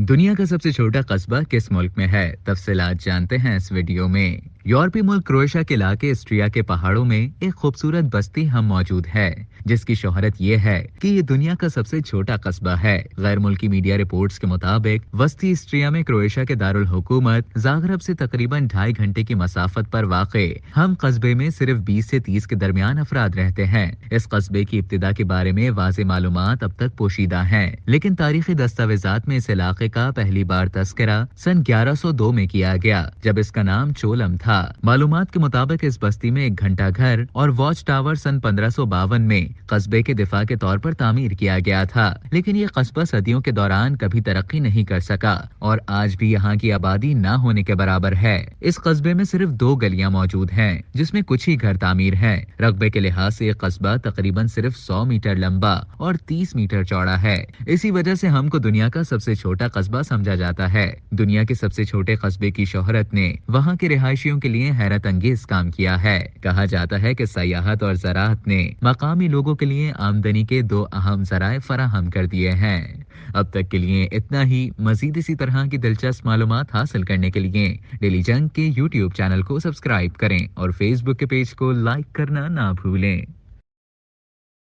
दुनिया का सबसे छोटा कस्बा किस मुल्क में है? तफसीलात जानते हैं इस वीडियो में। यूरोपीय मुल्क क्रोएशिया के इलाके इस्ट्रिया के पहाड़ों में एक खूबसूरत बस्ती हम मौजूद है, जिसकी शोहरत ये है कि ये दुनिया का सबसे छोटा कस्बा है। गैर मुल्की मीडिया रिपोर्ट्स के मुताबिक वस्ती इस्ट्रिया में क्रोएशिया के दारुल हुकूमत जागरेब से तकरीबन 2.5 घंटे की मसाफत पर वाक़े हम कस्बे में सिर्फ 20 से 30 के दरमियान अफराद रहते हैं। इस कस्बे की इब्तिदा के बारे में वाज़ेह मालूमात अब तक पोशीदा हैं, लेकिन तारीखी दस्तावेजात में इस इलाके का पहली बार तस्करा सन 1102 में किया गया, जब इसका नाम चोलम था। मालूमात के मुताबिक इस बस्ती में एक घंटा घर और वॉच टावर सन 1552 में कस्बे के दिफा के तौर पर तामीर किया गया था, लेकिन ये कस्बा सदियों के दौरान कभी तरक्की नहीं कर सका और आज भी यहाँ की आबादी न होने के बराबर है। इस कस्बे में सिर्फ 2 गलियां मौजूद हैं, जिसमें कुछ ही घर तामीर हैं। रकबे के लिहाज से ये कस्बा तकरीबन सिर्फ 100 मीटर लंबा और 30 मीटर चौड़ा है। इसी वजह से हमको दुनिया का सबसे छोटा कस्बा समझा जाता है। दुनिया के सबसे छोटे कस्बे की शोहरत ने वहाँ के रिहायशियों के लिए हैरत अंगेज काम किया है। कहा जाता है कि सयाहत और ज़राअत ने मकामी लोगों के लिए आमदनी के 2 अहम ज़राए फराहम कर दिए हैं। अब तक के लिए इतना ही। मजीद इसी तरह की दिलचस्प मालूमात हासिल करने के लिए डेली जंग के YouTube चैनल को सब्सक्राइब करें और Facebook के पेज को लाइक करना ना भूलें।